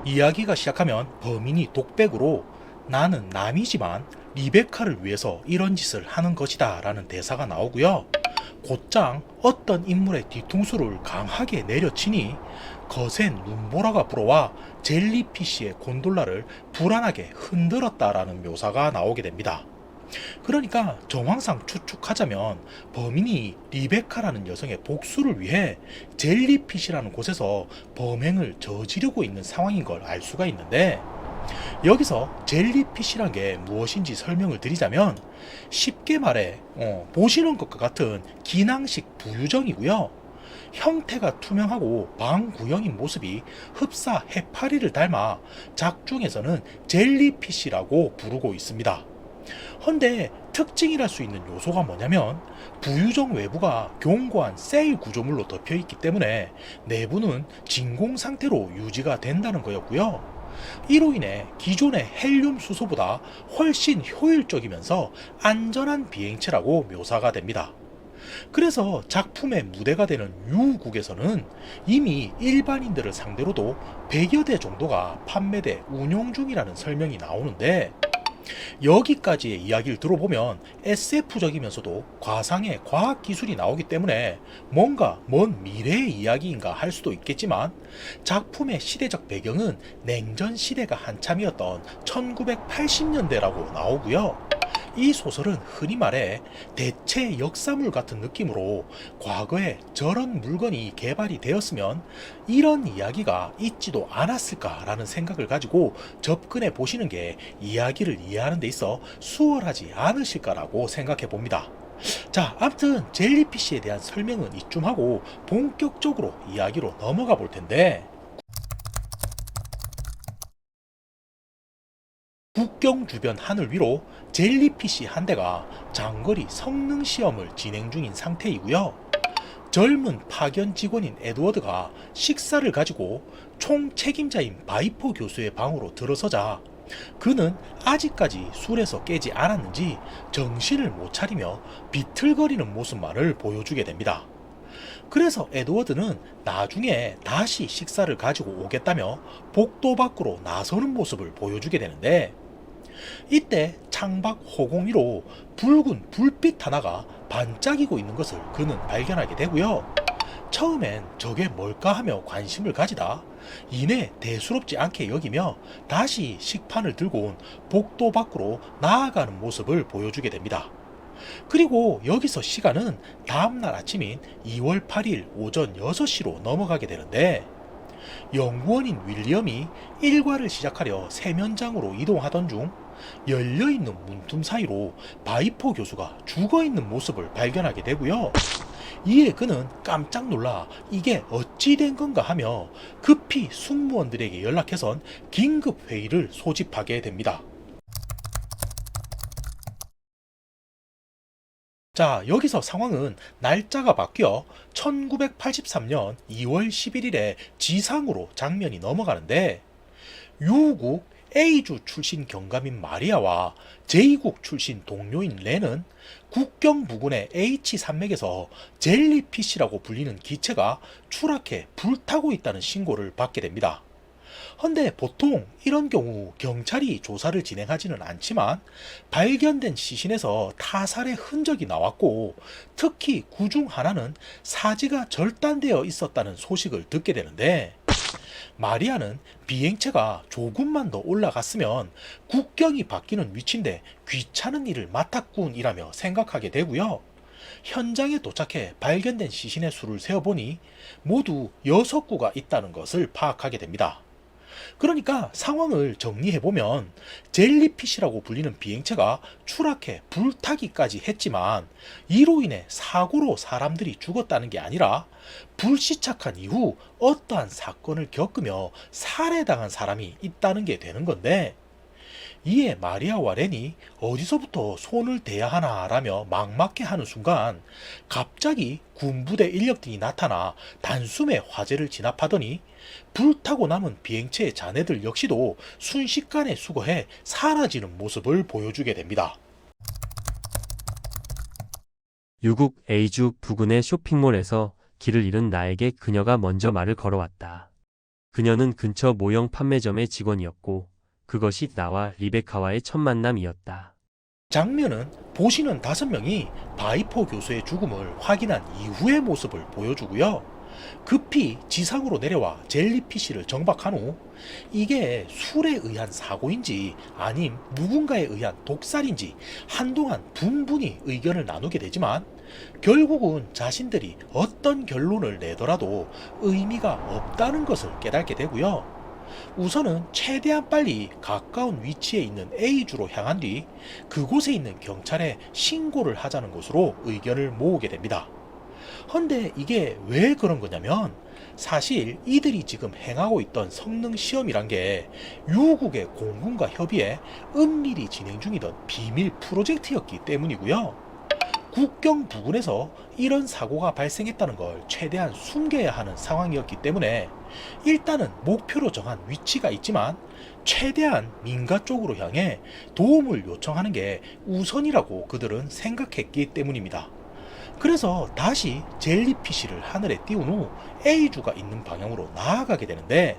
이야기가 시작하면 범인이 독백으로 나는 남이지만 리베카를 위해서 이런 짓을 하는 것이다 라는 대사가 나오고요. 곧장 어떤 인물의 뒤통수를 강하게 내려치니 거센 눈보라가 불어와 젤리피쉬의 곤돌라를 불안하게 흔들었다라는 묘사가 나오게 됩니다. 그러니까 정황상 추측하자면 범인이 리베카라는 여성의 복수를 위해 젤리피쉬라는 곳에서 범행을 저지르고 있는 상황인 걸 알 수가 있는데, 여기서 젤리피쉬란 게 무엇인지 설명을 드리자면 쉽게 말해 보시는 것과 같은 기낭식 부유정이고요. 형태가 투명하고 방구형인 모습이 흡사 해파리를 닮아 작중에서는 젤리피쉬라고 부르고 있습니다. 헌데 특징이랄 수 있는 요소가 뭐냐면 부유정 외부가 견고한 셀 구조물로 덮여 있기 때문에 내부는 진공 상태로 유지가 된다는 거였고요. 이로 인해 기존의 헬륨 수소보다 훨씬 효율적이면서 안전한 비행체라고 묘사가 됩니다. 그래서 작품의 무대가 되는 유국에서는 이미 일반인들을 상대로도 100여 대 정도가 판매돼 운용 중이라는 설명이 나오는데, 여기까지의 이야기를 들어보면 SF적이면서도 과상의 과학기술이 나오기 때문에 뭔가 먼 미래의 이야기인가 할 수도 있겠지만, 작품의 시대적 배경은 냉전 시대가 한참이었던 1980년대라고 나오고요. 이 소설은 흔히 말해 대체 역사물 같은 느낌으로 과거에 저런 물건이 개발이 되었으면 이런 이야기가 있지도 않았을까라는 생각을 가지고 접근해 보시는 게 이야기를 이해하는 데 있어 수월하지 않으실까라고 생각해 봅니다. 자, 아무튼 젤리피쉬에 대한 설명은 이쯤 하고 본격적으로 이야기로 넘어가 볼 텐데, 국경 주변 하늘 위로 젤리피쉬 한 대가 장거리 성능 시험을 진행 중인 상태이고요. 젊은 파견 직원인 에드워드가 식사를 가지고 총 책임자인 바이퍼 교수의 방으로 들어서자 그는 아직까지 술에서 깨지 않았는지 정신을 못 차리며 비틀거리는 모습만을 보여주게 됩니다. 그래서 에드워드는 나중에 다시 식사를 가지고 오겠다며 복도 밖으로 나서는 모습을 보여주게 되는데, 이때 창밖 호공 위로 붉은 불빛 하나가 반짝이고 있는 것을 그는 발견하게 되고요. 처음엔 저게 뭘까 하며 관심을 가지다 이내 대수롭지 않게 여기며 다시 식판을 들고 온 복도 밖으로 나아가는 모습을 보여주게 됩니다. 그리고 여기서 시간은 다음날 아침인 2월 8일 오전 6시로 넘어가게 되는데, 연구원인 윌리엄이 일과를 시작하려 세면장으로 이동하던 중 열려있는 문틈 사이로 바이퍼 교수가 죽어있는 모습을 발견하게 되고요. 이에 그는 깜짝 놀라 이게 어찌 된 건가 하며 급히 승무원들에게 연락해선 긴급 회의를 소집하게 됩니다. 자, 여기서 상황은 날짜가 바뀌어 1983년 2월 11일에 지상으로 장면이 넘어가는데, 유국 A주 출신 경감인 마리아와 J국 출신 동료인 렌은 국경 부근의 H산맥에서 젤리피쉬라고 불리는 기체가 추락해 불타고 있다는 신고를 받게 됩니다. 헌데 보통 이런 경우 경찰이 조사를 진행하지는 않지만 발견된 시신에서 타살의 흔적이 나왔고, 특히 그 중 하나는 사지가 절단되어 있었다는 소식을 듣게 되는데, 마리아는 비행체가 조금만 더 올라갔으면 국경이 바뀌는 위치인데 귀찮은 일을 맡았군이라며 생각하게 되고요. 현장에 도착해 발견된 시신의 수를 세어보니 모두 6구가 있다는 것을 파악하게 됩니다. 그러니까 상황을 정리해보면 젤리피쉬라고 불리는 비행체가 추락해 불타기까지 했지만 이로 인해 사고로 사람들이 죽었다는 게 아니라 불시착한 이후 어떠한 사건을 겪으며 살해당한 사람이 있다는 게 되는 건데, 이에 마리아와 렌이 어디서부터 손을 대야 하나라며 막막해 하는 순간 갑자기 군부대 인력들이 나타나 단숨에 화재를 진압하더니 불타고 남은 비행체의 잔해들 역시도 순식간에 수거해 사라지는 모습을 보여주게 됩니다. 유국 A주 부근의 쇼핑몰에서 길을 잃은 나에게 그녀가 먼저 말을 걸어왔다. 그녀는 근처 모형 판매점의 직원이었고 그것이 나와 리베카와의 첫 만남이었다. 장면은 보시는 5명이 바이포 교수의 죽음을 확인한 이후의 모습을 보여주고요. 급히 지상으로 내려와 젤리피쉬를 정박한 후 이게 술에 의한 사고인지 아님 누군가에 의한 독살인지 한동안 분분히 의견을 나누게 되지만 결국은 자신들이 어떤 결론을 내더라도 의미가 없다는 것을 깨닫게 되고요. 우선은 최대한 빨리 가까운 위치에 있는 A주로 향한 뒤 그곳에 있는 경찰에 신고를 하자는 것으로 의견을 모으게 됩니다. 헌데 이게 왜 그런 거냐면 사실 이들이 지금 행하고 있던 성능 시험이란 게 유국의 공군과 협의해 은밀히 진행 중이던 비밀 프로젝트였기 때문이고요. 국경 부근에서 이런 사고가 발생했다는 걸 최대한 숨겨야 하는 상황이었기 때문에 일단은 목표로 정한 위치가 있지만 최대한 민가 쪽으로 향해 도움을 요청하는 게 우선이라고 그들은 생각했기 때문입니다. 그래서 다시 젤리피쉬를 하늘에 띄운 후 A주가 있는 방향으로 나아가게 되는데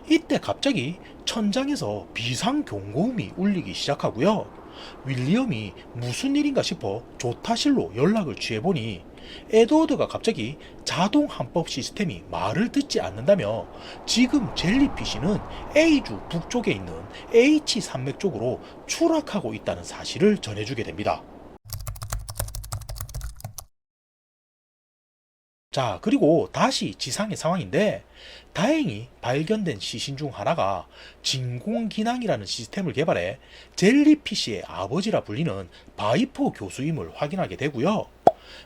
이때 갑자기 천장에서 비상경고음이 울리기 시작하고요. 윌리엄이 무슨 일인가 싶어 조타실로 연락을 취해보니 에드워드가 갑자기 자동 항법 시스템이 말을 듣지 않는다며 지금 젤리피쉬는 A주 북쪽에 있는 H 산맥 쪽으로 추락하고 있다는 사실을 전해주게 됩니다. 자, 그리고 다시 지상의 상황인데 다행히 발견된 시신 중 하나가 진공기낭이라는 시스템을 개발해 젤리피쉬의 아버지라 불리는 바이포 교수임을 확인하게 되고요.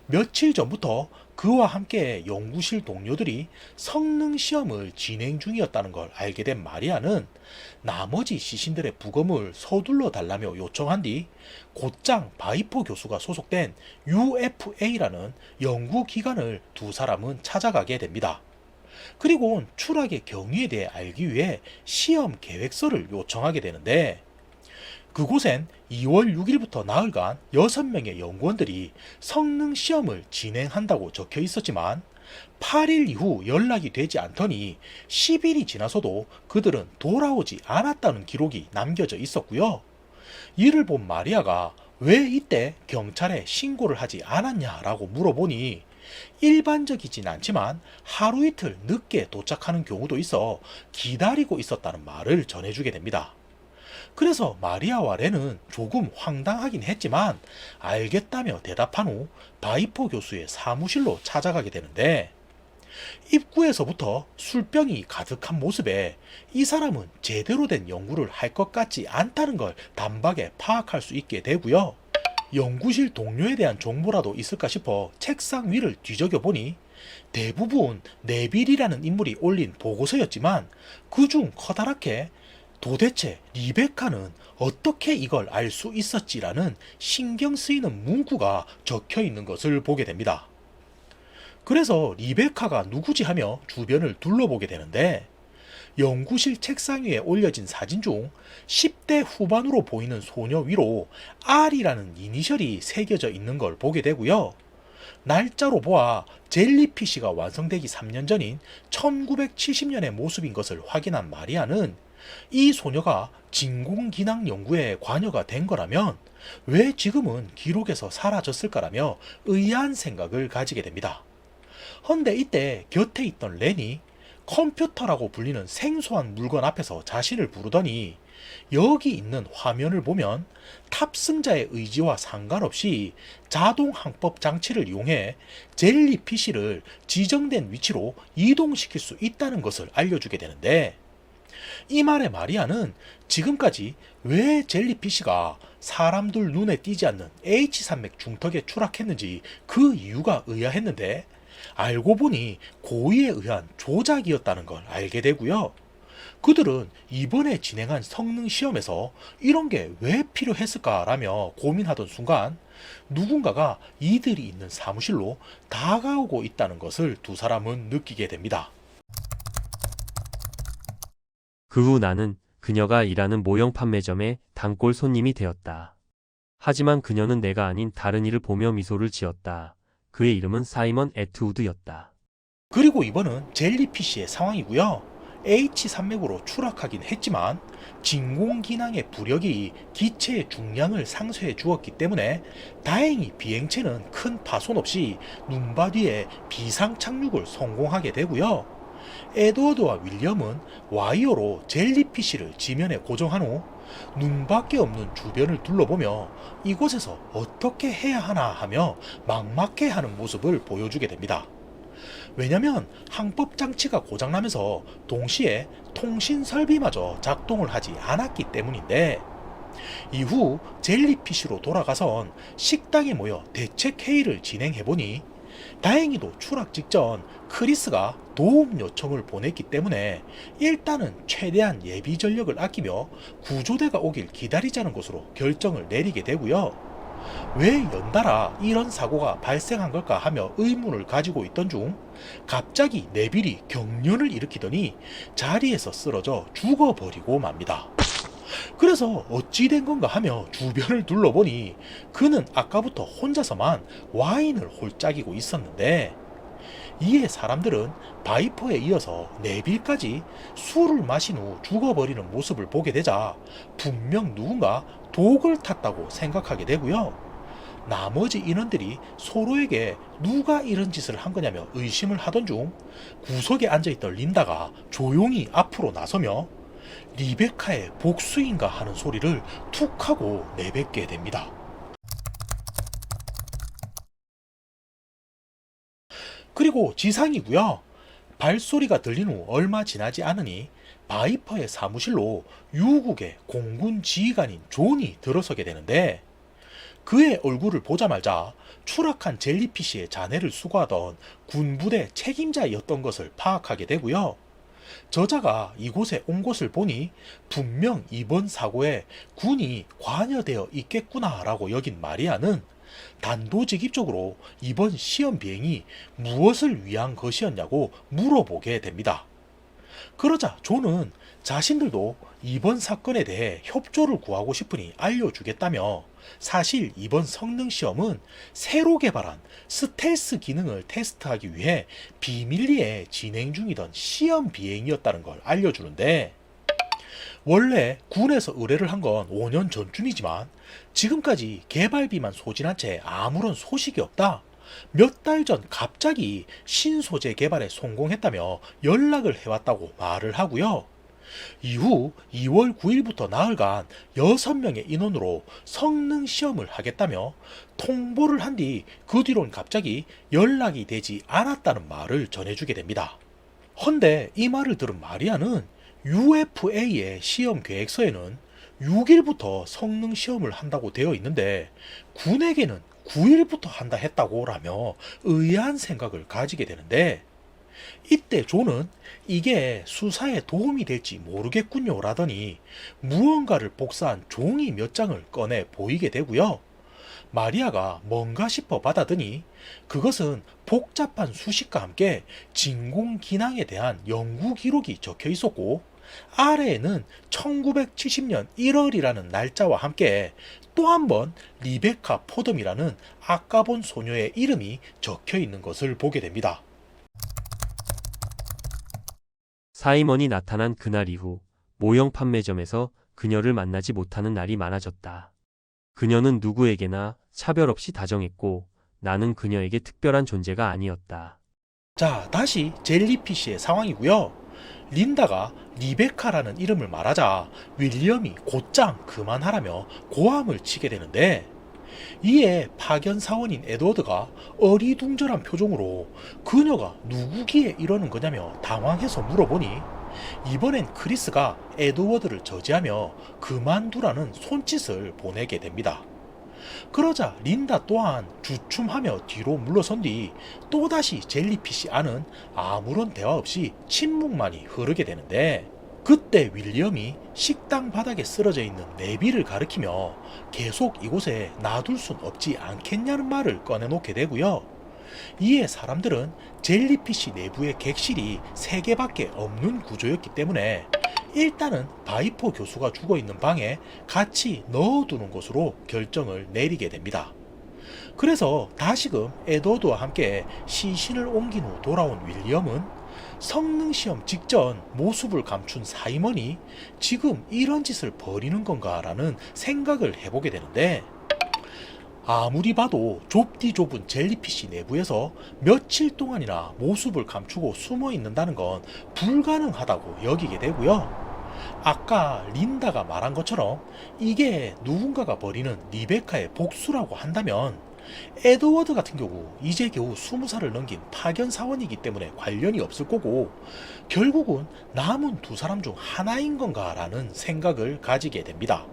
며칠 전부터 그와 함께 연구실 동료들이 성능 시험을 진행 중이었다는 걸 알게 된 마리아는 나머지 시신들의 부검을 서둘러 달라며 요청한 뒤 곧장 바이포 교수가 소속된 UFA라는 연구기관을 두 사람은 찾아가게 됩니다. 그리고 추락의 경위에 대해 알기 위해 시험 계획서를 요청하게 되는데 그곳엔 2월 6일부터 나흘간 6명의 연구원들이 성능 시험을 진행한다고 적혀 있었지만 8일 이후 연락이 되지 않더니 10일이 지나서도 그들은 돌아오지 않았다는 기록이 남겨져 있었고요. 이를 본 마리아가 왜 이때 경찰에 신고를 하지 않았냐라고 물어보니 일반적이진 않지만 하루 이틀 늦게 도착하는 경우도 있어 기다리고 있었다는 말을 전해주게 됩니다. 그래서 마리아와 렌은 조금 황당하긴 했지만 알겠다며 대답한 후 바이포 교수의 사무실로 찾아가게 되는데 입구에서부터 술병이 가득한 모습에 이 사람은 제대로 된 연구를 할 것 같지 않다는 걸 단박에 파악할 수 있게 되고요. 연구실 동료에 대한 정보라도 있을까 싶어 책상 위를 뒤적여 보니 대부분 네빌이라는 인물이 올린 보고서였지만 그중 커다랗게 도대체 리베카는 어떻게 이걸 알 수 있었지라는 신경 쓰이는 문구가 적혀 있는 것을 보게 됩니다. 그래서 리베카가 누구지 하며 주변을 둘러보게 되는데 연구실 책상 위에 올려진 사진 중 10대 후반으로 보이는 소녀 위로 R이라는 이니셜이 새겨져 있는 걸 보게 되고요. 날짜로 보아 젤리피쉬가 완성되기 3년 전인 1970년의 모습인 것을 확인한 마리아는 이 소녀가 진공기낭 연구에 관여가 된 거라면 왜 지금은 기록에서 사라졌을까라며 의아한 생각을 가지게 됩니다. 헌데 이때 곁에 있던 렌이 컴퓨터라고 불리는 생소한 물건 앞에서 자신을 부르더니 여기 있는 화면을 보면 탑승자의 의지와 상관없이 자동 항법 장치를 이용해 젤리피쉬를 지정된 위치로 이동시킬 수 있다는 것을 알려주게 되는데 이 말에 마리아는 지금까지 왜 젤리피쉬가 사람들 눈에 띄지 않는 H산맥 중턱에 추락했는지 그 이유가 의아했는데 알고 보니 고의에 의한 조작이었다는 걸 알게 되고요. 그들은 이번에 진행한 성능 시험에서 이런 게 왜 필요했을까라며 고민하던 순간 누군가가 이들이 있는 사무실로 다가오고 있다는 것을 두 사람은 느끼게 됩니다. 그 후 나는 그녀가 일하는 모형 판매점의 단골 손님이 되었다. 하지만 그녀는 내가 아닌 다른 이를 보며 미소를 지었다. 그의 이름은 사이먼 애트우드였다. 그리고 이번은 젤리피쉬의 상황이고요. H3맥으로 추락하긴 했지만 진공기낭의 부력이 기체의 중량을 상쇄해 주었기 때문에 다행히 비행체는 큰 파손 없이 눈밭 위에 비상 착륙을 성공하게 되고요. 에드워드와 윌리엄은 와이어로 젤리피쉬를 지면에 고정한 후 눈밖에 없는 주변을 둘러보며 이곳에서 어떻게 해야 하나 하며 막막해하는 모습을 보여주게 됩니다. 왜냐면 항법 장치가 고장나면서 동시에 통신 설비마저 작동을 하지 않았기 때문인데, 이후 젤리피쉬로 돌아가선 식당에 모여 대책 회의를 진행해보니 다행히도 추락 직전 크리스가 도움 요청을 보냈기 때문에 일단은 최대한 예비 전력을 아끼며 구조대가 오길 기다리자는 것으로 결정을 내리게 되고요. 왜 연달아 이런 사고가 발생한 걸까 하며 의문을 가지고 있던 중 갑자기 네빌이 경련을 일으키더니 자리에서 쓰러져 죽어버리고 맙니다. 그래서 어찌 된 건가 하며 주변을 둘러보니 그는 아까부터 혼자서만 와인을 홀짝이고 있었는데, 이에 사람들은 바이퍼에 이어서 네빌까지 술을 마신 후 죽어버리는 모습을 보게 되자 분명 누군가 독을 탔다고 생각하게 되고요. 나머지 인원들이 서로에게 누가 이런 짓을 한 거냐며 의심을 하던 중 구석에 앉아있던 린다가 조용히 앞으로 나서며 리베카의 복수인가 하는 소리를 툭 하고 내뱉게 됩니다. 그리고 지상이고요. 발소리가 들린 후 얼마 지나지 않으니 바이퍼의 사무실로 유국의 공군 지휘관인 존이 들어서게 되는데, 그의 얼굴을 보자마자 추락한 젤리피쉬의 잔해를 수거하던 군부대 책임자였던 것을 파악하게 되고요. 저자가 이곳에 온 것을 보니 분명 이번 사고에 군이 관여되어 있겠구나라고 여긴 마리아는 단도직입적으로 이번 시험 비행이 무엇을 위한 것이었냐고 물어보게 됩니다. 그러자 존은 자신들도 이번 사건에 대해 협조를 구하고 싶으니 알려주겠다며, 사실 이번 성능 시험은 새로 개발한 스텔스 기능을 테스트하기 위해 비밀리에 진행 중이던 시험 비행이었다는 걸 알려주는데, 원래 군에서 의뢰를 한 건 5년 전쯤이지만 지금까지 개발비만 소진한 채 아무런 소식이 없다. 몇 달 전 갑자기 신소재 개발에 성공했다며 연락을 해왔다고 말을 하고요. 이후 2월 9일부터 나흘간 6명의 인원으로 성능 시험을 하겠다며 통보를 한 뒤 그 뒤론 갑자기 연락이 되지 않았다는 말을 전해주게 됩니다. 헌데 이 말을 들은 마리아는 UFA의 시험 계획서에는 6일부터 성능 시험을 한다고 되어 있는데 군에게는 9일부터 한다 했다고 라며 의아한 생각을 가지게 되는데, 이때 존은 이게 수사에 도움이 될지 모르겠군요 라더니 무언가를 복사한 종이 몇 장을 꺼내 보이게 되고요. 마리아가 뭔가 싶어 받아드니 그것은 복잡한 수식과 함께 진공기낭에 대한 연구 기록이 적혀 있었고, 아래에는 1970년 1월이라는 날짜와 함께 또 한 번 리베카 포덤이라는 아까 본 소녀의 이름이 적혀 있는 것을 보게 됩니다. 사이먼이 나타난 그날 이후 모형 판매점에서 그녀를 만나지 못하는 날이 많아졌다. 그녀는 누구에게나 차별 없이 다정했고 나는 그녀에게 특별한 존재가 아니었다. 자, 다시 젤리피쉬의 상황이고요. 린다가 리베카라는 이름을 말하자 윌리엄이 곧장 그만하라며 고함을 치게 되는데, 이에 파견 사원인 에드워드가 어리둥절한 표정으로 그녀가 누구기에 이러는 거냐며 당황해서 물어보니 이번엔 크리스가 에드워드를 저지하며 그만두라는 손짓을 보내게 됩니다. 그러자 린다 또한 주춤하며 뒤로 물러선 뒤 또다시 젤리피쉬 안은 아무런 대화 없이 침묵만이 흐르게 되는데, 그때 윌리엄이 식당 바닥에 쓰러져 있는 네빌을 가리키며 계속 이곳에 놔둘 순 없지 않겠냐는 말을 꺼내놓게 되고요. 이에 사람들은 젤리피쉬 내부의 객실이 3개밖에 없는 구조였기 때문에 일단은 바이퍼 교수가 죽어있는 방에 같이 넣어두는 것으로 결정을 내리게 됩니다. 그래서 다시금 에드워드와 함께 시신을 옮긴 후 돌아온 윌리엄은 성능시험 직전 모습을 감춘 사이먼이 지금 이런 짓을 벌이는 건가라는 생각을 해보게 되는데, 아무리 봐도 좁디 좁은 젤리피쉬 내부에서 며칠 동안이나 모습을 감추고 숨어 있는다는 건 불가능하다고 여기게 되고요. 아까 린다가 말한 것처럼 이게 누군가가 벌이는 리베카의 복수라고 한다면, 에드워드 같은 경우 이제 겨우 20살을 넘긴 파견 사원이기 때문에 관련이 없을 거고, 결국은 남은 두 사람 중 하나인 건가라는 생각을 가지게 됩니다.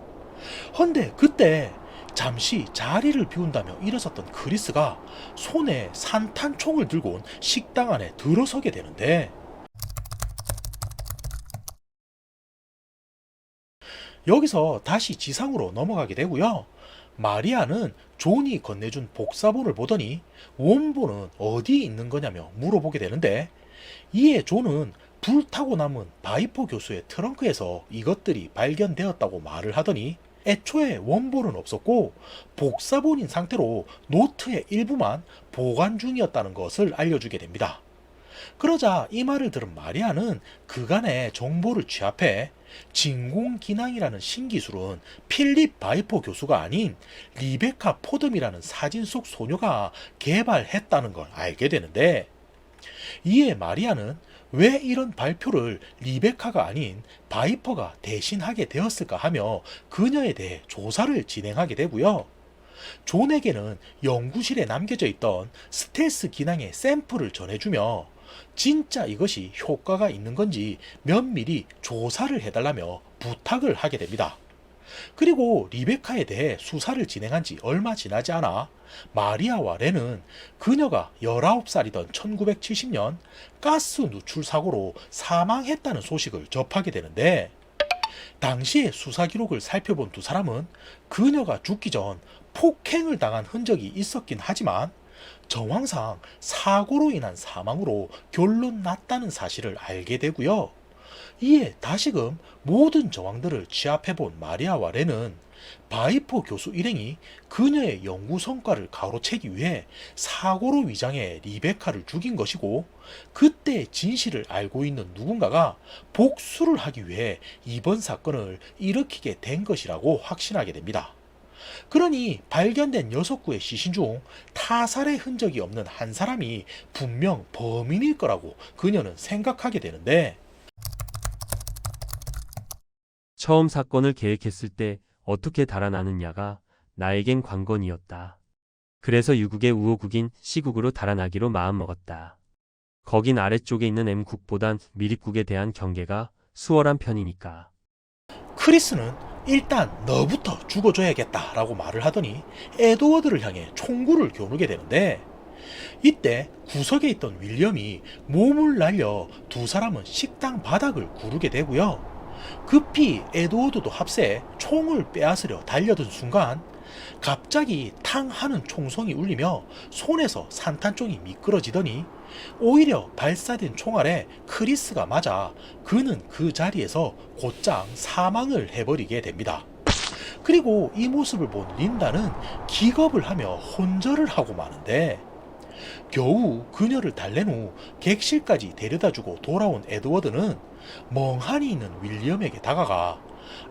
헌데 그때 잠시 자리를 비운다며 일어섰던 크리스가 손에 산탄총을 들고 온 식당 안에 들어서게 되는데, 여기서 다시 지상으로 넘어가게 되고요. 마리아는 존이 건네준 복사본을 보더니 원본은 어디 있는 거냐며 물어보게 되는데, 이에 존은 불타고 남은 바이퍼 교수의 트렁크에서 이것들이 발견되었다고 말을 하더니, 애초에 원본은 없었고 복사본인 상태로 노트의 일부만 보관 중이었다는 것을 알려주게 됩니다. 그러자 이 말을 들은 마리아는 그간의 정보를 취합해 진공기낭이라는 신기술은 필립 바이퍼 교수가 아닌 리베카 포덤이라는 사진 속 소녀가 개발했다는 걸 알게 되는데, 이에 마리아는 왜 이런 발표를 리베카가 아닌 바이퍼가 대신하게 되었을까 하며 그녀에 대해 조사를 진행하게 되고요. 존에게는 연구실에 남겨져 있던 스텔스 기능의 샘플을 전해주며 진짜 이것이 효과가 있는 건지 면밀히 조사를 해달라며 부탁을 하게 됩니다. 그리고 리베카에 대해 수사를 진행한 지 얼마 지나지 않아 마리아와 렌은 그녀가 19살이던 1970년 가스 누출 사고로 사망했다는 소식을 접하게 되는데, 당시의 수사 기록을 살펴본 두 사람은 그녀가 죽기 전 폭행을 당한 흔적이 있었긴 하지만 정황상 사고로 인한 사망으로 결론 났다는 사실을 알게 되고요. 이에 다시금 모든 정황들을 취합해본 마리아와 렌은 바이퍼 교수 일행이 그녀의 연구 성과를 가로채기 위해 사고로 위장해 리베카를 죽인 것이고, 그때 진실을 알고 있는 누군가가 복수를 하기 위해 이번 사건을 일으키게 된 것이라고 확신하게 됩니다. 그러니 발견된 6구의 시신 중 타살의 흔적이 없는 한 사람이 분명 범인일 거라고 그녀는 생각하게 되는데, 처음 사건을 계획했을 때 어떻게 달아나느냐가 나에겐 관건이었다. 그래서 유국의 우호국인 C국으로 달아나기로 마음먹었다. 거긴 아래쪽에 있는 M국보단 미립국에 대한 경계가 수월한 편이니까. 크리스는 일단 너부터 죽어줘야겠다 라고 말을 하더니 에드워드를 향해 총구를 겨누게 되는데, 이때 구석에 있던 윌리엄이 몸을 날려 두 사람은 식당 바닥을 구르게 되고요. 급히 에드워드도 합세해 총을 빼앗으려 달려든 순간 갑자기 탕 하는 총성이 울리며 손에서 산탄총이 미끄러지더니 오히려 발사된 총알에 크리스가 맞아 그는 그 자리에서 곧장 사망을 해버리게 됩니다. 그리고 이 모습을 본 린다는 기겁을 하며 혼절을 하고 마는데, 겨우 그녀를 달랜 후 객실까지 데려다주고 돌아온 에드워드는 멍하니 있는 윌리엄에게 다가가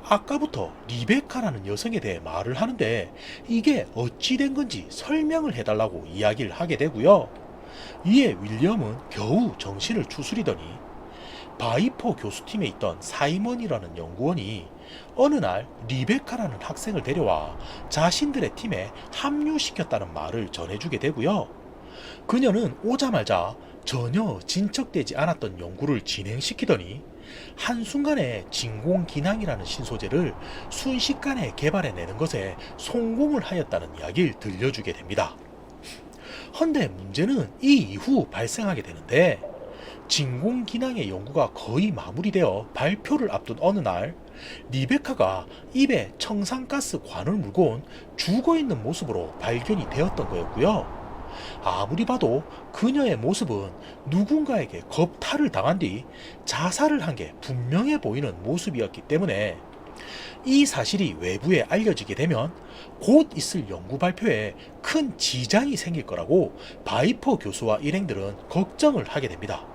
아까부터 리베카라는 여성에 대해 말을 하는데 이게 어찌 된 건지 설명을 해달라고 이야기를 하게 되고요. 이에 윌리엄은 겨우 정신을 추스리더니 바이퍼 교수팀에 있던 사이먼이라는 연구원이 어느 날 리베카라는 학생을 데려와 자신들의 팀에 합류시켰다는 말을 전해주게 되고요. 그녀는 오자마자 전혀 진척되지 않았던 연구를 진행시키더니 한순간에 진공기낭이라는 신소재를 순식간에 개발해내는 것에 성공을 하였다는 이야기를 들려주게 됩니다. 헌데 문제는 이 이후 발생하게 되는데, 진공기낭의 연구가 거의 마무리되어 발표를 앞둔 어느 날 리베카가 입에 청산가스 관을 물고 온 죽어있는 모습으로 발견이 되었던 거였고요. 아무리 봐도 그녀의 모습은 누군가에게 겁탈을 당한 뒤 자살을 한 게 분명해 보이는 모습이었기 때문에 이 사실이 외부에 알려지게 되면 곧 있을 연구 발표에 큰 지장이 생길 거라고 바이퍼 교수와 일행들은 걱정을 하게 됩니다.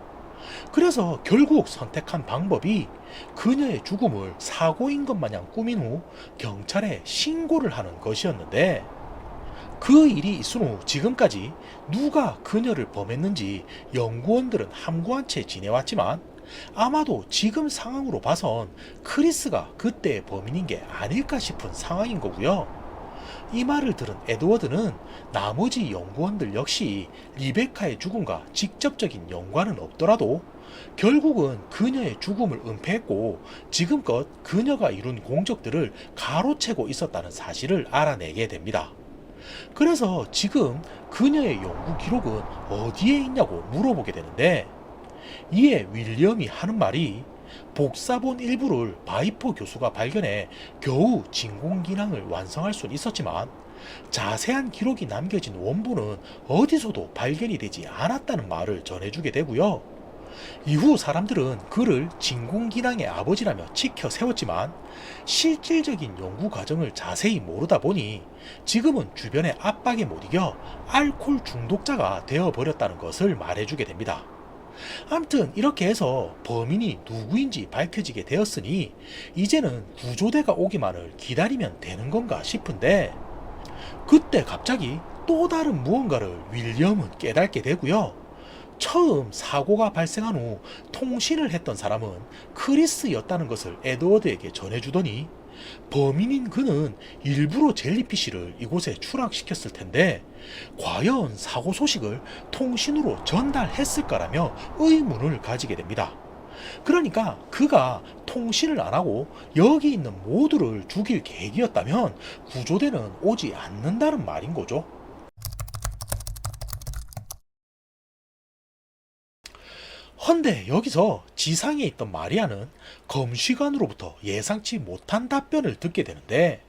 그래서 결국 선택한 방법이 그녀의 죽음을 사고인 것 마냥 꾸민 후 경찰에 신고를 하는 것이었는데, 그 일이 있은 후 지금까지 누가 그녀를 범했는지 연구원들은 함구한 채 지내왔지만, 아마도 지금 상황으로 봐선 크리스가 그때의 범인인 게 아닐까 싶은 상황인 거고요. 이 말을 들은 에드워드는 나머지 연구원들 역시 리베카의 죽음과 직접적인 연관은 없더라도 결국은 그녀의 죽음을 은폐했고 지금껏 그녀가 이룬 공적들을 가로채고 있었다는 사실을 알아내게 됩니다. 그래서 지금 그녀의 연구 기록은 어디에 있냐고 물어보게 되는데, 이에 윌리엄이 하는 말이 복사본 일부를 바이퍼 교수가 발견해 겨우 진공기능을 완성할 수는 있었지만 자세한 기록이 남겨진 원본은 어디서도 발견이 되지 않았다는 말을 전해주게 되고요. 이후 사람들은 그를 진공기능의 아버지라며 치켜 세웠지만 실질적인 연구 과정을 자세히 모르다 보니 지금은 주변의 압박에 못 이겨 알코올 중독자가 되어버렸다는 것을 말해주게 됩니다. 아무튼 이렇게 해서 범인이 누구인지 밝혀지게 되었으니 이제는 구조대가 오기만을 기다리면 되는 건가 싶은데, 그때 갑자기 또 다른 무언가를 윌리엄은 깨닫게 되고요. 처음 사고가 발생한 후 통신을 했던 사람은 크리스였다는 것을 에드워드에게 전해주더니, 범인인 그는 일부러 젤리피쉬를 이곳에 추락시켰을 텐데 과연 사고 소식을 통신으로 전달했을까라며 의문을 가지게 됩니다. 그러니까 그가 통신을 안 하고 여기 있는 모두를 죽일 계획이었다면 구조대는 오지 않는다는 말인 거죠. 헌데 여기서 지상에 있던 마리아는 검시관으로부터 예상치 못한 답변을 듣게 되는데,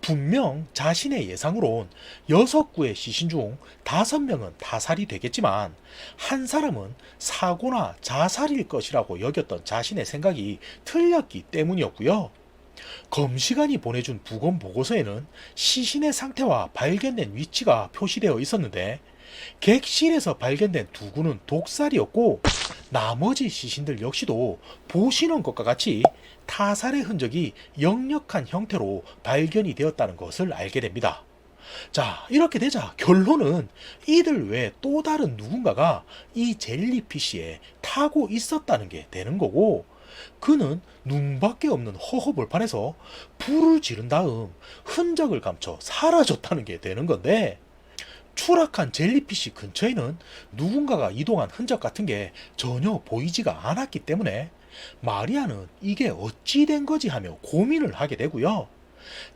분명 자신의 예상으론 6구의 시신 중 5명은 타살이 되겠지만 한 사람은 사고나 자살일 것이라고 여겼던 자신의 생각이 틀렸기 때문이었고요. 검시관이 보내준 부검 보고서에는 시신의 상태와 발견된 위치가 표시되어 있었는데 객실에서 발견된 2구는 독살이었고 나머지 시신들 역시도 보시는 것과 같이 타살의 흔적이 역력한 형태로 발견이 되었다는 것을 알게 됩니다. 자, 이렇게 되자 결론은 이들 외에 또 다른 누군가가 이 젤리피쉬에 타고 있었다는 게 되는 거고, 그는 눈밖에 없는 허허벌판에서 불을 지른 다음 흔적을 감춰 사라졌다는 게 되는 건데, 추락한 젤리피쉬 근처에는 누군가가 이동한 흔적 같은 게 전혀 보이지가 않았기 때문에 마리아는 이게 어찌 된 거지 하며 고민을 하게 되고요.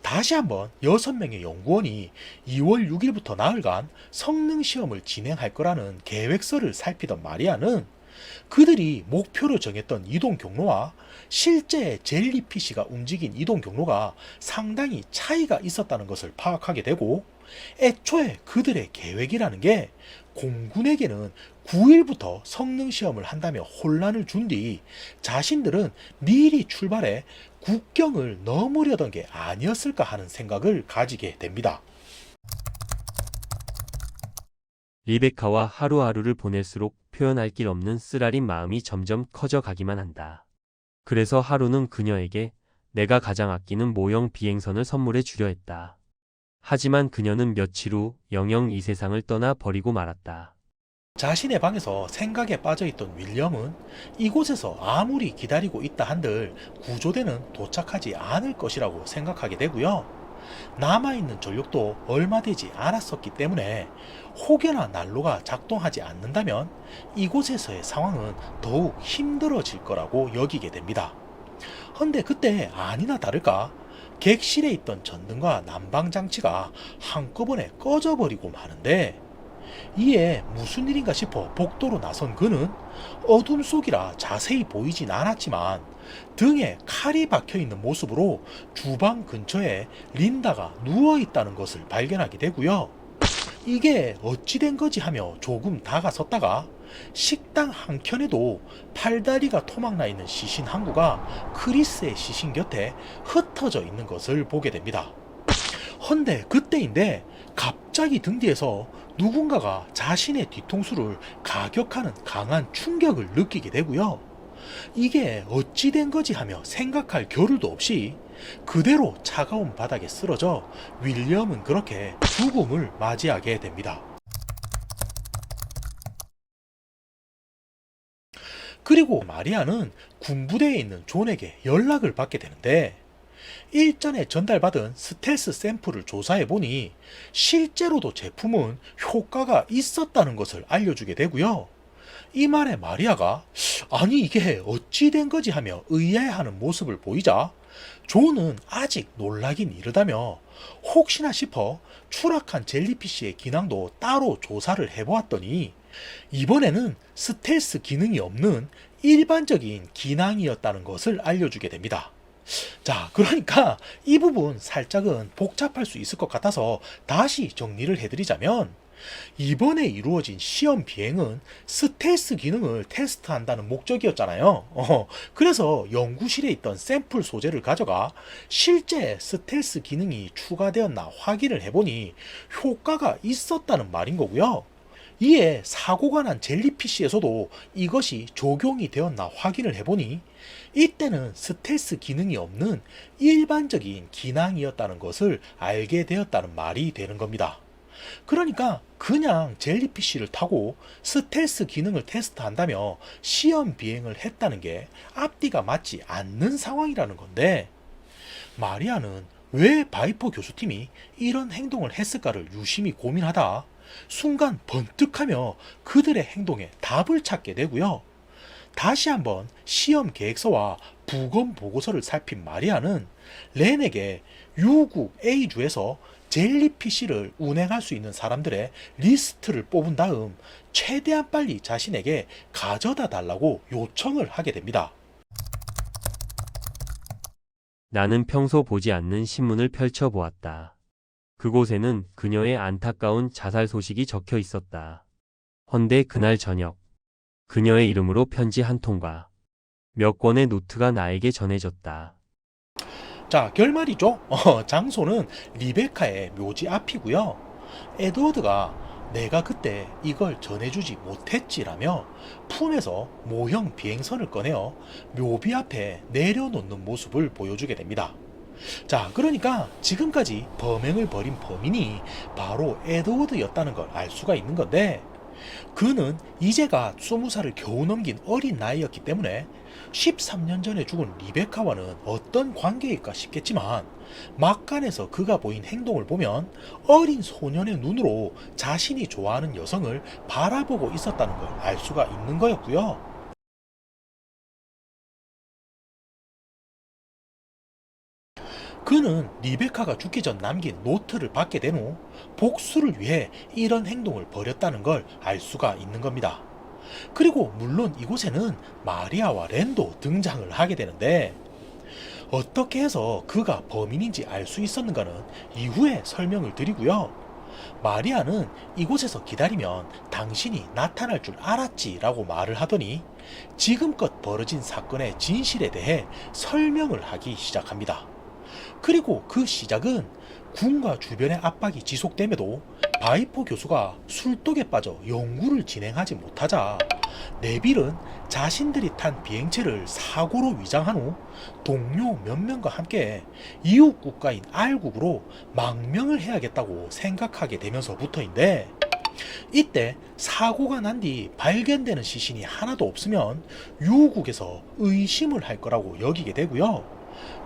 다시 한번 6명의 연구원이 2월 6일부터 나흘간 성능 시험을 진행할 거라는 계획서를 살피던 마리아는 그들이 목표로 정했던 이동 경로와 실제 젤리피쉬가 움직인 이동 경로가 상당히 차이가 있었다는 것을 파악하게 되고, 애초에 그들의 계획이라는 게 공군에게는 9일부터 성능 시험을 한다며 혼란을 준 뒤 자신들은 미리 출발해 국경을 넘으려던 게 아니었을까 하는 생각을 가지게 됩니다. 리베카와 하루하루를 보낼수록 표현할 길 없는 쓰라린 마음이 점점 커져가기만 한다. 그래서 하루는 그녀에게 내가 가장 아끼는 모형 비행선을 선물해 주려 했다. 하지만 그녀는 며칠 후 영영 이 세상을 떠나 버리고 말았다. 자신의 방에서 생각에 빠져있던 윌리엄은 이곳에서 아무리 기다리고 있다 한들 구조대는 도착하지 않을 것이라고 생각하게 되고요. 남아있는 전력도 얼마 되지 않았었기 때문에 혹여나 난로가 작동하지 않는다면 이곳에서의 상황은 더욱 힘들어질 거라고 여기게 됩니다. 헌데 그때 아니나 다를까 객실에 있던 전등과 난방장치가 한꺼번에 꺼져버리고 마는데, 이에 무슨 일인가 싶어 복도로 나선 그는 어둠 속이라 자세히 보이진 않았지만 등에 칼이 박혀있는 모습으로 주방 근처에 린다가 누워있다는 것을 발견하게 되고요. 이게 어찌 된 거지 하며 조금 다가섰다가 식당 한켠에도 팔다리가 토막나 있는 시신 한 구가 크리스의 시신 곁에 흩어져 있는 것을 보게 됩니다. 헌데 그때인데 갑자기 등 뒤에서 누군가가 자신의 뒤통수를 가격하는 강한 충격을 느끼게 되고요. 이게 어찌 된 거지 하며 생각할 겨를도 없이 그대로 차가운 바닥에 쓰러져 윌리엄은 그렇게 죽음을 맞이하게 됩니다. 그리고 마리아는 군부대에 있는 존에게 연락을 받게 되는데 일전에 전달받은 스텔스 샘플을 조사해보니 실제로도 제품은 효과가 있었다는 것을 알려주게 되고요. 이 말에 마리아가 아니 이게 어찌 된 거지 하며 의아해하는 모습을 보이자 존은 아직 놀라긴 이르다며 혹시나 싶어 추락한 젤리피쉬의 기능도 따로 조사를 해보았더니 이번에는 스텔스 기능이 없는 일반적인 기능이었다는 것을 알려주게 됩니다. 자, 그러니까 이 부분 살짝은 복잡할 수 있을 것 같아서 다시 정리를 해드리자면 이번에 이루어진 시험 비행은 스텔스 기능을 테스트한다는 목적이었잖아요. 그래서 연구실에 있던 샘플 소재를 가져가 실제 스텔스 기능이 추가되었나 확인을 해보니 효과가 있었다는 말인 거고요. 이에 사고가 난 젤리피쉬에서도 이것이 적용이 되었나 확인을 해보니 이때는 스텔스 기능이 없는 일반적인 기능이었다는 것을 알게 되었다는 말이 되는 겁니다. 그러니까 그냥 젤리피쉬를 타고 스텔스 기능을 테스트한다며 시험 비행을 했다는 게 앞뒤가 맞지 않는 상황이라는 건데 마리아는 왜 바이퍼 교수팀이 이런 행동을 했을까를 유심히 고민하다 순간 번뜩하며 그들의 행동에 답을 찾게 되고요. 다시 한번 시험 계획서와 부검 보고서를 살핀 마리아는 렌에게 유국 A주에서 젤리피쉬를 운행할 수 있는 사람들의 리스트를 뽑은 다음 최대한 빨리 자신에게 가져다 달라고 요청을 하게 됩니다. 나는 평소 보지 않는 신문을 펼쳐보았다. 그곳에는 그녀의 안타까운 자살 소식이 적혀 있었다. 헌데 그날 저녁, 그녀의 이름으로 편지 한 통과 몇 권의 노트가 나에게 전해졌다. 자, 결말이죠. 장소는 리베카의 묘지 앞이고요. 에드워드가 내가 그때 이걸 전해주지 못했지라며 품에서 모형 비행선을 꺼내어 묘비 앞에 내려놓는 모습을 보여주게 됩니다. 자, 그러니까 지금까지 범행을 벌인 범인이 바로 에드워드였다는 걸 알 수가 있는 건데 그는 이제가 20살을 겨우 넘긴 어린 나이였기 때문에 13년 전에 죽은 리베카와는 어떤 관계일까 싶겠지만 막간에서 그가 보인 행동을 보면 어린 소년의 눈으로 자신이 좋아하는 여성을 바라보고 있었다는 걸 알 수가 있는 거였고요. 그는 리베카가 죽기 전 남긴 노트를 받게 된 후 복수를 위해 이런 행동을 벌였다는 걸 알 수가 있는 겁니다. 그리고 물론 이곳에는 마리아와 렌도 등장을 하게 되는데 어떻게 해서 그가 범인인지 알 수 있었는가는 이후에 설명을 드리고요. 마리아는 이곳에서 기다리면 당신이 나타날 줄 알았지 라고 말을 하더니 지금껏 벌어진 사건의 진실에 대해 설명을 하기 시작합니다. 그리고 그 시작은 군과 주변의 압박이 지속됨에도 바이퍼 교수가 술독에 빠져 연구를 진행하지 못하자 네빌은 자신들이 탄 비행체를 사고로 위장한 후 동료 몇 명과 함께 이웃 국가인 R국으로 망명을 해야겠다고 생각하게 되면서부터인데 이때 사고가 난 뒤 발견되는 시신이 하나도 없으면 유국에서 의심을 할 거라고 여기게 되고요.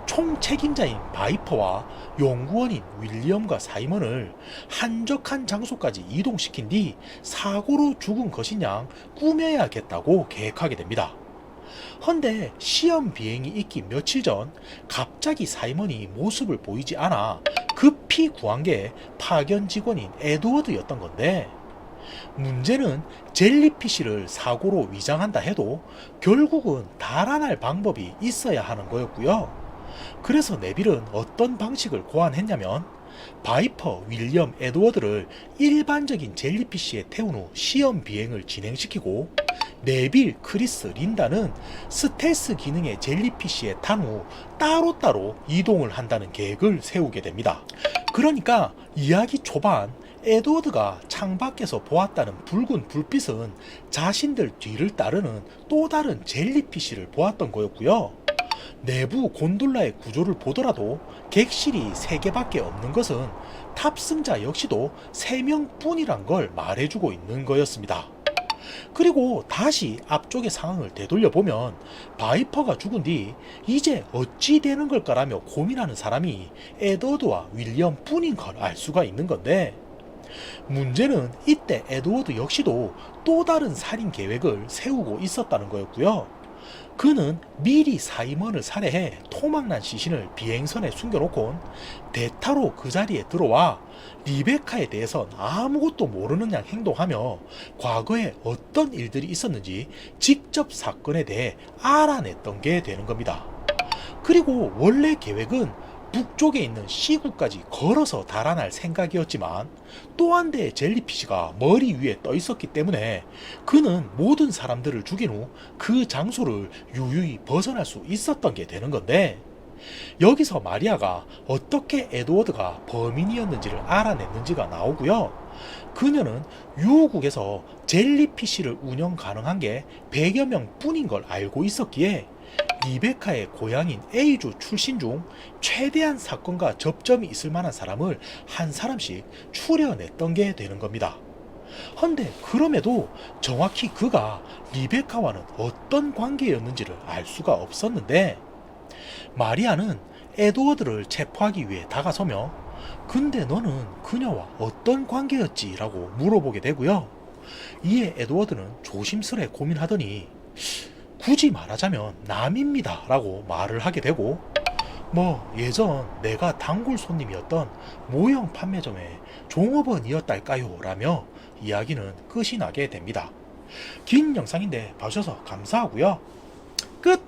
총책임자인 바이퍼와 연구원인 윌리엄과 사이먼을 한적한 장소까지 이동시킨 뒤 사고로 죽은 것이냐 꾸며야겠다고 계획하게 됩니다. 헌데 시험 비행이 있기 며칠 전 갑자기 사이먼이 모습을 보이지 않아 급히 구한 게 파견 직원인 에드워드였던 건데 문제는 젤리피쉬를 사고로 위장한다 해도 결국은 달아날 방법이 있어야 하는 거였고요. 그래서 네빌은 어떤 방식을 고안했냐면 바이퍼, 윌리엄, 에드워드를 일반적인 젤리피쉬에 태운 후 시험 비행을 진행시키고 네빌, 크리스, 린다는 스텔스 기능의 젤리피쉬에 탄 후 따로따로 이동을 한다는 계획을 세우게 됩니다. 그러니까 이야기 초반 에드워드가 창밖에서 보았다는 붉은 불빛은 자신들 뒤를 따르는 또 다른 젤리피쉬를 보았던 거였고요. 내부 곤돌라의 구조를 보더라도 객실이 3개밖에 없는 것은 탑승자 역시도 3명 뿐이란 걸 말해주고 있는 거였습니다. 그리고 다시 앞쪽의 상황을 되돌려보면 바이퍼가 죽은 뒤 이제 어찌 되는 걸까라며 고민하는 사람이 에드워드와 윌리엄 뿐인 걸 알 수가 있는 건데, 문제는 이때 에드워드 역시도 또 다른 살인 계획을 세우고 있었다는 거였고요. 그는 미리 사이먼을 살해해 토막난 시신을 비행선에 숨겨놓곤 대타로 그 자리에 들어와 리베카에 대해선 아무것도 모르는 양 행동하며 과거에 어떤 일들이 있었는지 직접 사건에 대해 알아냈던 게 되는 겁니다. 그리고 원래 계획은 북쪽에 있는 시구까지 걸어서 달아날 생각이었지만 또 한 대의 젤리피쉬가 머리 위에 떠 있었기 때문에 그는 모든 사람들을 죽인 후 그 장소를 유유히 벗어날 수 있었던 게 되는 건데, 여기서 마리아가 어떻게 에드워드가 범인이었는지를 알아냈는지가 나오고요. 그녀는 유후국에서 젤리피쉬를 운영 가능한 게 100여 명 뿐인 걸 알고 있었기에 리베카의 고향인 A주 출신 중 최대한 사건과 접점이 있을 만한 사람을 한 사람씩 추려냈던 게 되는 겁니다. 헌데 그럼에도 정확히 그가 리베카와는 어떤 관계였는지를 알 수가 없었는데, 마리아는 에드워드를 체포하기 위해 다가서며 근데 너는 그녀와 어떤 관계였지? 라고 물어보게 되고요. 이에 에드워드는 조심스레 고민하더니 굳이 말하자면 남입니다 라고 말을 하게 되고, 예전 내가 단골 손님이었던 모형 판매점의 종업원이었달까요? 라며 이야기는 끝이 나게 됩니다. 긴 영상인데 봐주셔서 감사하고요.